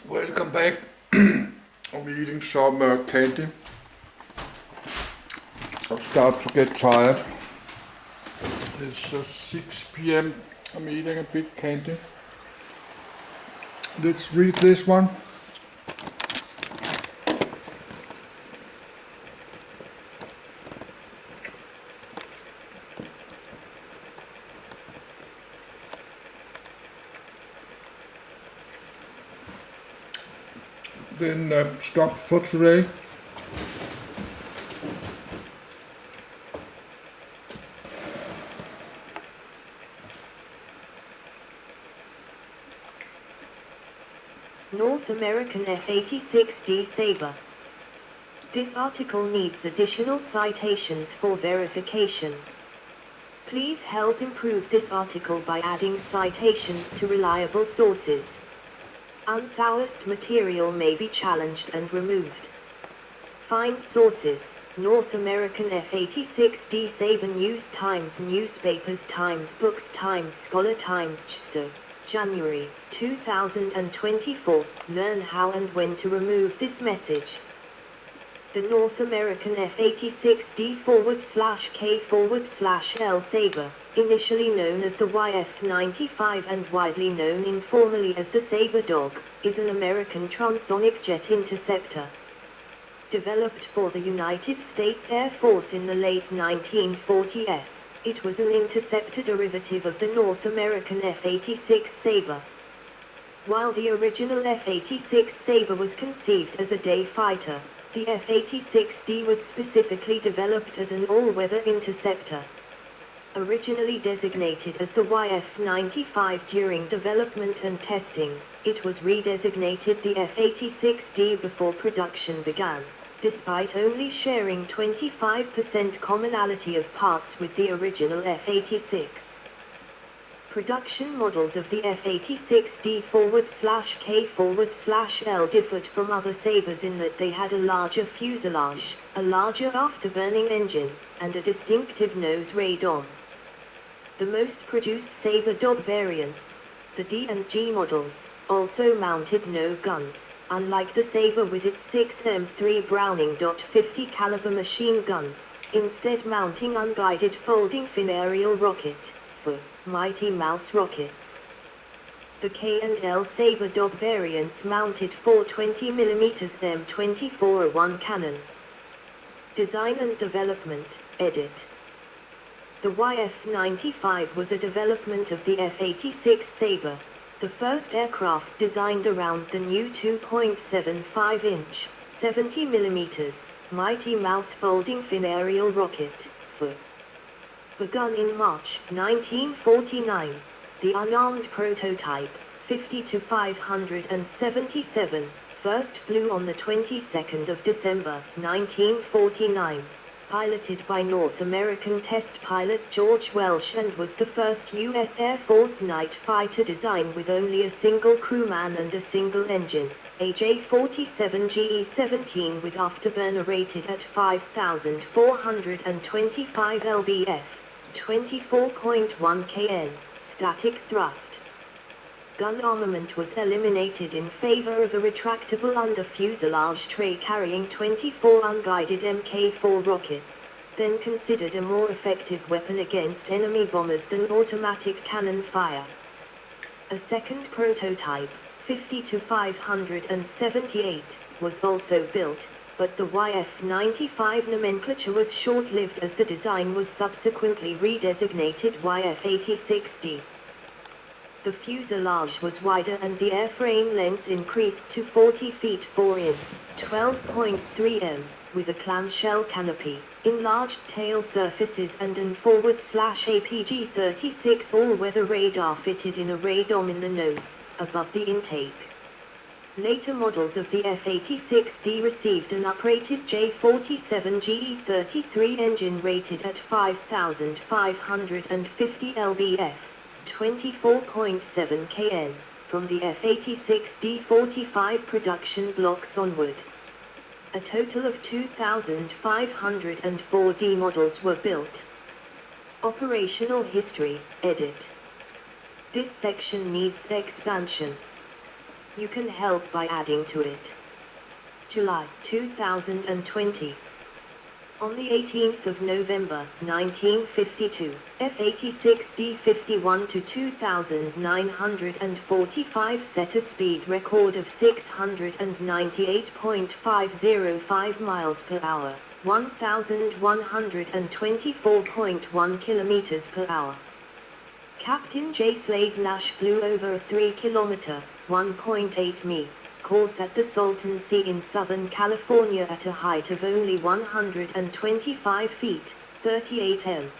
Welcome back. I'm eating some candy. I start to get tired. It's 6 p.m. I'm eating a bit candy. Let's read this one. Then stop for today. North American F-86D Sabre. This article needs additional citations for verification. Please help improve this article by adding citations to reliable sources. Unsourced material may be challenged and removed. Find sources: North American F-86D Sabre News Times Newspapers Times Books Times Scholar Times Chester, January 2024. Learn how and when to remove this message. The North American F-86D/K/L Sabre, initially known as the YF-95 and widely known informally as the Sabre Dog, is an American transonic jet interceptor. Developed for the United States Air Force in the late 1940s, it was an interceptor derivative of the North American F-86 Sabre. While the original F-86 Sabre was conceived as a day fighter, the F-86D was specifically developed as an all-weather interceptor. Originally designated as the YF-95 during development and testing, it was redesignated the F-86D before production began, despite only sharing 25% commonality of parts with the original F-86. Production models of the F-86D/K/L differed from other Sabres in that they had a larger fuselage, a larger afterburning engine, and a distinctive nose radome. The most produced Sabre Dog variants, the D and G models, also mounted no guns, unlike the Sabre with its 6M3 Browning .50 caliber machine guns, instead mounting unguided folding fin aerial rocket, for Mighty Mouse rockets. The K and L Sabre Dog variants mounted 4 20mm M24A1 cannon. Design and development, edit. The YF-95 was a development of the F-86 Sabre, the first aircraft designed around the new 2.75-inch, 70mm, Mighty Mouse folding fin aerial rocket, for. Begun in March 1949, the unarmed prototype, 50-577, first flew on the 22nd of December 1949, piloted by North American test pilot George Welsh, and was the first U.S. Air Force night fighter design with only a single crewman and a single engine, a J-47 GE-17 with afterburner rated at 5,425 lbf. 24.1 kN, static thrust. Gun armament was eliminated in favor of a retractable under-fuselage tray carrying 24 unguided Mk4 rockets, then considered a more effective weapon against enemy bombers than automatic cannon fire. A second prototype, 50-578, was also built, but the YF-95 nomenclature was short-lived as the design was subsequently redesignated YF-86D. The fuselage was wider and the airframe length increased to 40 feet 4 in, 12.3 m, with a clamshell canopy, enlarged tail surfaces and an forward/APG-36 all-weather radar fitted in a radome in the nose, above the intake. Later models of the F-86D received an uprated J-47 GE-33 engine rated at 5,550 lbf, 24.7 kN, from the F-86D 45 production blocks onward. A total of 2,504 D models were built. Operational history, edit. This section needs expansion. You can help by adding to it. July 2020. On the 18th of November, 1952, F-86D 51 to 2,945 set a speed record of 698.505 miles per hour, 1,124.1 kilometers per hour. Captain J. Slade Nash flew over a 3-kilometer, 1.8 mi, course at the Salton Sea in Southern California at a height of only 125 feet, 38 m.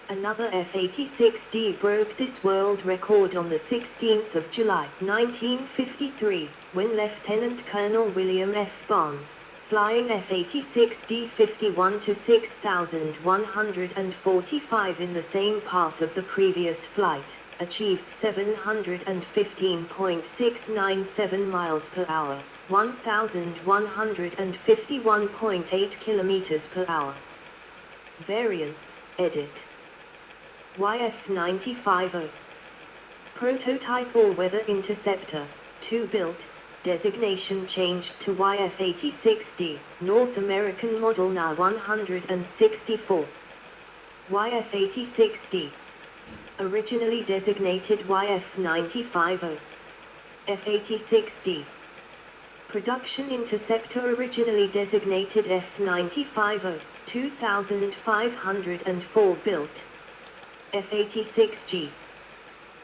Another F-86D broke this world record on the 16th of July, 1953, when Lieutenant Colonel William F. Barnes, flying F-86D 51 to 6,145 in the same path of the previous flight, achieved 715.697 miles per hour, 1,151.8 kilometers per hour. Variants, edit. YF-95O. Prototype all-weather interceptor, 2 built, designation changed to YF-86D, North American model now 164. YF-86D. Originally designated YF-95O. F-86D. Production interceptor originally designated F-95O, 2504 built. F-86G.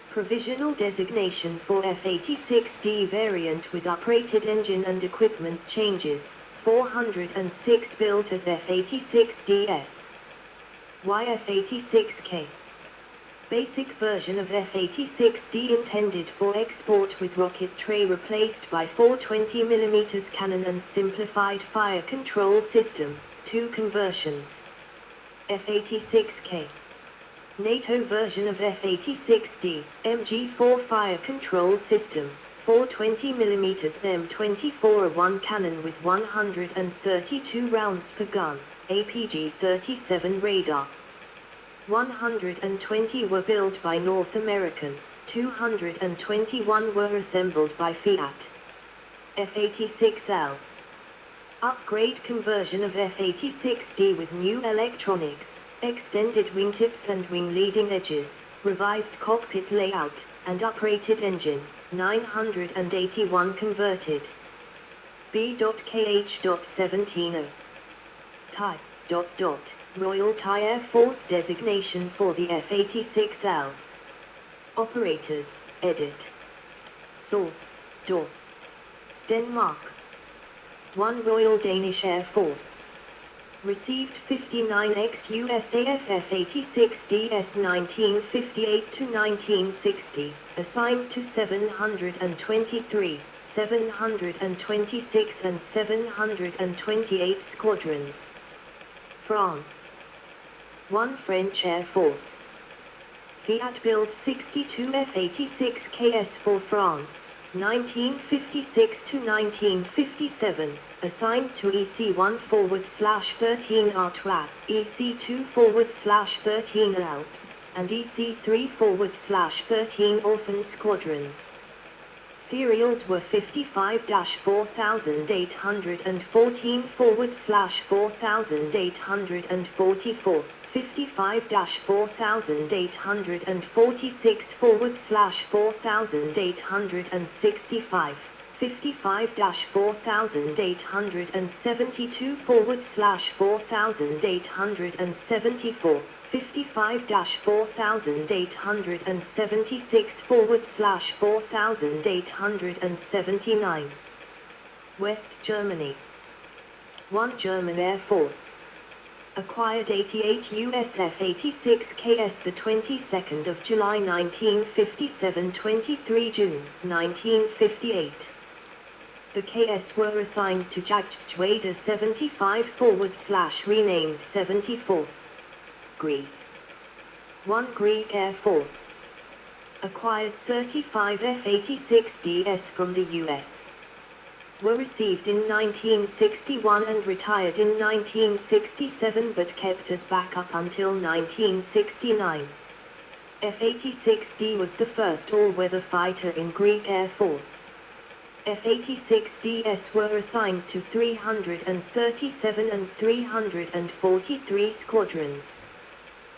Provisional designation for F-86D variant with uprated engine and equipment changes, 406 built as F-86DS. YF-86K. Basic version of F-86D intended for export with rocket tray replaced by 420mm cannon and simplified fire control system, 2 conversions. F-86K. NATO version of F-86D, MG4 fire control system, 420mm M24A1 cannon with 132 rounds per gun, APG-37 radar. 120 were built by North American, 221 were assembled by Fiat. F-86L. Upgrade conversion of F-86D with new electronics, extended wingtips and wing leading edges, revised cockpit layout, and uprated engine, 981 converted. B.KH.17O. Type, ... Royal Thai Air Force designation for the F-86L. Operators, edit. Source, DOR. Denmark. 1 Royal Danish Air Force. Received 59X USAF F-86DS 1958 to 1960, assigned to 723, 726 and 728 squadrons. France. 1 French Air Force. Fiat built 62 F-86KS for France, 1956 to 1957, assigned to EC-1/13 Artois, EC-2/13 Alps, and EC-3/13 Orphan squadrons. Serials were 55-4814/4844, 55-4846/4865, 55-4872/4874, 55-4876/4879. West Germany. 1 German Air Force. Acquired 88 US F-86KS the 22nd of July 1957, 23 June 1958. The KS were assigned to Jagdgeschwader 75/renamed 74. Greece. 1 Greek Air Force. Acquired 35 F-86DS from the US. Were received in 1961 and retired in 1967 but kept as backup until 1969. F-86D was the first all-weather fighter in Greek Air Force. F-86Ds were assigned to 337 and 343 squadrons.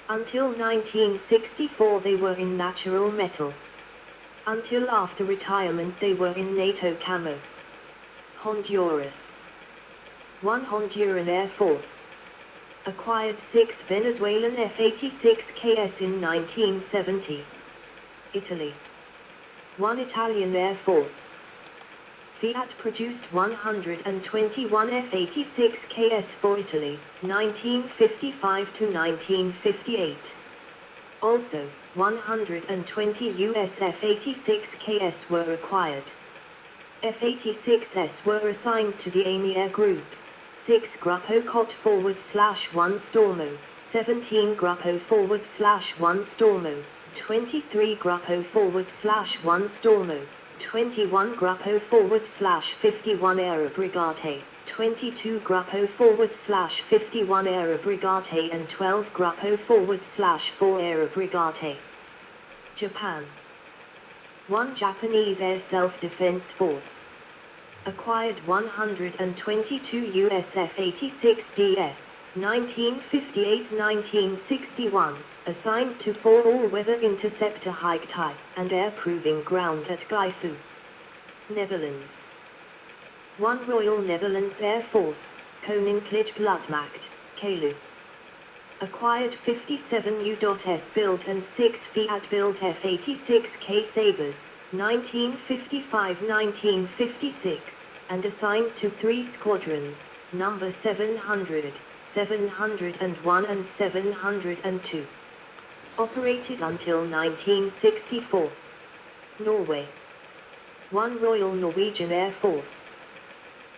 Until 1964 they were in natural metal. Until after retirement they were in NATO camo. Honduras. 1 Honduran Air Force. Acquired 6 Venezuelan F-86Ks in 1970. Italy. 1 Italian Air Force. Fiat produced 121 F-86Ks for Italy, 1955 to 1958. Also, 120 US F-86Ks were acquired. F-86S were assigned to the AMI air groups, 6 Gruppo Cot /1 Stormo, 17 Gruppo /1 Stormo, 23 Gruppo /1 Stormo, 21 Gruppo /51 Aerobrigate, 22 Gruppo /51 Aerobrigate and 12 Gruppo /4 Aerobrigate. Japan. 1 Japanese Air Self-Defense Force. Acquired 122 US F-86DS, 1958-1961, assigned to 4 all-weather interceptor Haiktai, and air proving ground at Gifu. Netherlands. 1 Royal Netherlands Air Force, Koninklijke Luchtmacht, Kalu. Acquired 57 U.S built and 6 Fiat built F-86K Sabres, 1955-1956, and assigned to 3 squadrons, number 700, 701 and 702. Operated until 1964. Norway. 1 Royal Norwegian Air Force.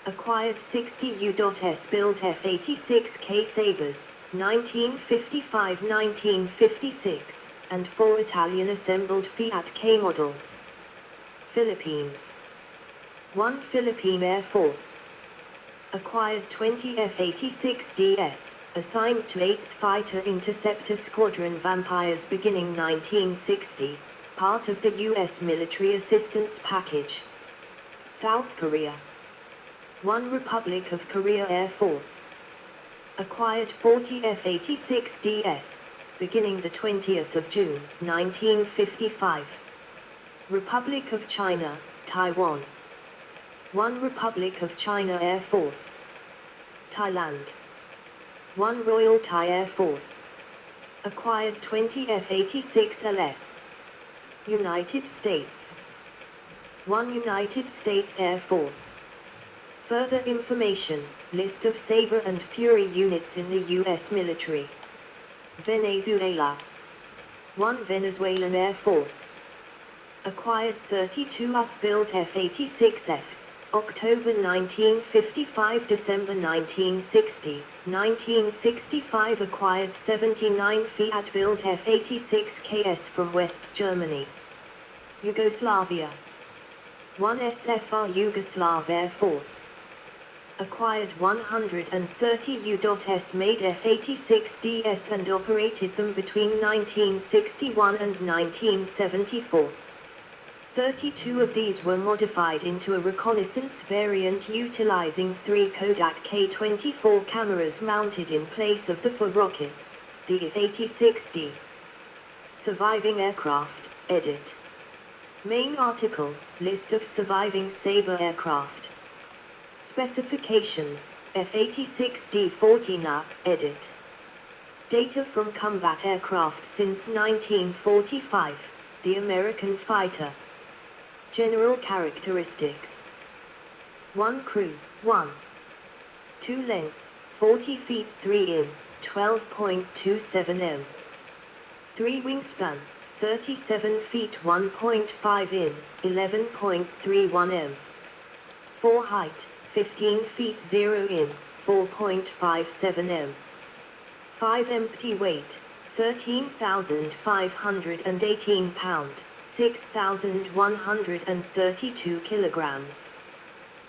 Acquired 60 U.S built F-86K Sabres, 1955-1956, and 4 Italian assembled Fiat K models. Philippines. 1 Philippine Air Force. Acquired 20 F-86DS, assigned to 8th Fighter Interceptor Squadron Vampires beginning 1960, part of the U.S. Military Assistance Package. South Korea. 1 Republic of Korea Air Force. Acquired 40 F-86DS, beginning the 20th of June, 1955. Republic of China, Taiwan. 1 Republic of China Air Force. Thailand. 1 Royal Thai Air Force. Acquired 20 F-86LS. United States. 1 United States Air Force. Further information, list of Sabre and Fury units in the U.S. military. Venezuela. 1 Venezuelan Air Force. Acquired 32 US-built F-86Fs, October 1955 December 1960, 1965 acquired 79 Fiat-built F-86Ks from West Germany. Yugoslavia. 1 SFR Yugoslav Air Force. Acquired 130 U.S made F-86DS and operated them between 1961 and 1974. 32 of these were modified into a reconnaissance variant utilizing 3 Kodak K-24 cameras mounted in place of the 4 rockets, the F-86D. Surviving aircraft, edit. Main article, list of surviving Sabre aircraft. Specifications, F-86D 14A, edit. Data from combat aircraft since 1945, the American fighter. General characteristics. 1 crew, 1. 2 length, 40 feet 3 in, 12.27 m. 3 wingspan, 37 feet 1.5 in, 11.31 m. 4 height, 15 feet 0 in, 4.57 m. 5 empty weight, 13,518 pound, 6,132 kilograms.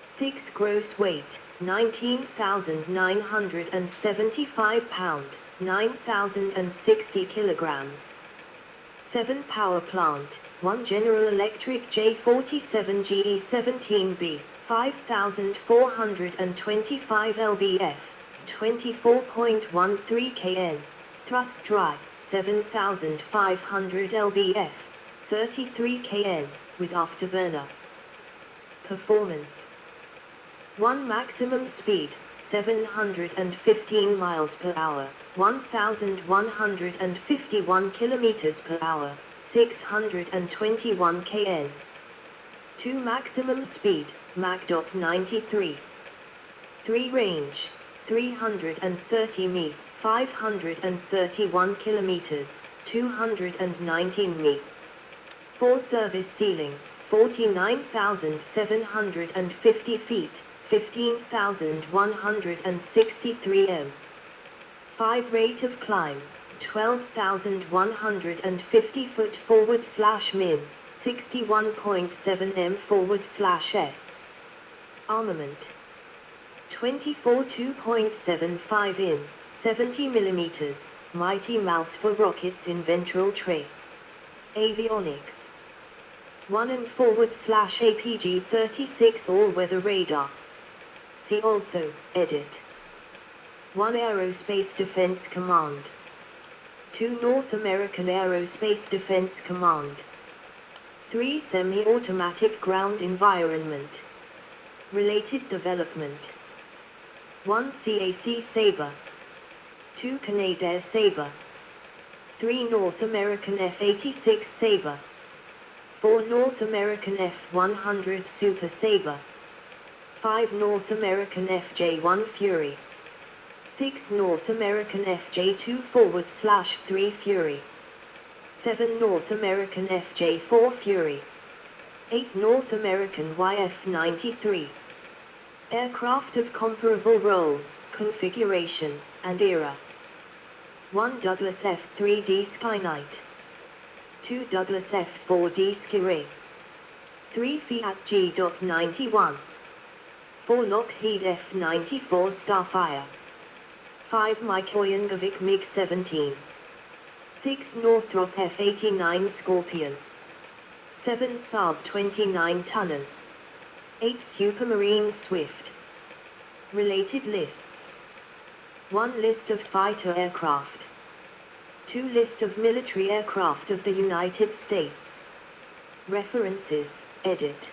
6 gross weight, 19,975 pound, 9,060 kilograms. 7 power plant, 1 General Electric J47GE17B, 5425 lbf, 24.13 kN, thrust dry, 7500 lbf, 33 kN, with afterburner. Performance: 1 maximum speed, 715 miles per hour, 1151 kilometers per hour, 621 kN. 2 maximum speed, Mach 93. 3 range, 330 mi, 531 kilometers, 219 mi. 4 service ceiling, 49,750 feet, 15,163 m. 5 rate of climb, 12,150 foot /min, 61.7 m/s. Armament: 24 2.75 in, 70 mm, Mighty Mouse for rockets in ventral tray. Avionics: 1 and /APG-36 all-weather radar. See also, edit. 1 Aerospace Defense Command. 2 North American Aerospace Defense Command. 3 Semi-automatic ground environment. Related development: 1 CAC Sabre. 2 Canadair Sabre. 3 North American F-86 Sabre. 4 North American F-100 Super Sabre. 5 North American FJ-1 Fury. 6 North American FJ-2/3 Fury. 7 North American FJ-4 Fury. 8 North American YF-93. Aircraft of comparable role, configuration, and era: 1 Douglas F-3D Skyknight. 2 Douglas F-4D Skiray. 3 Fiat G.91. 4 Lockheed F-94 Starfire. 5 Mikoyankovic MiG-17. 6 Northrop F-89 Scorpion. 7 Saab 29 Tunnan. 8 Supermarine Swift. Related lists: 1 List of fighter aircraft. 2 List of military aircraft of the United States. References, edit.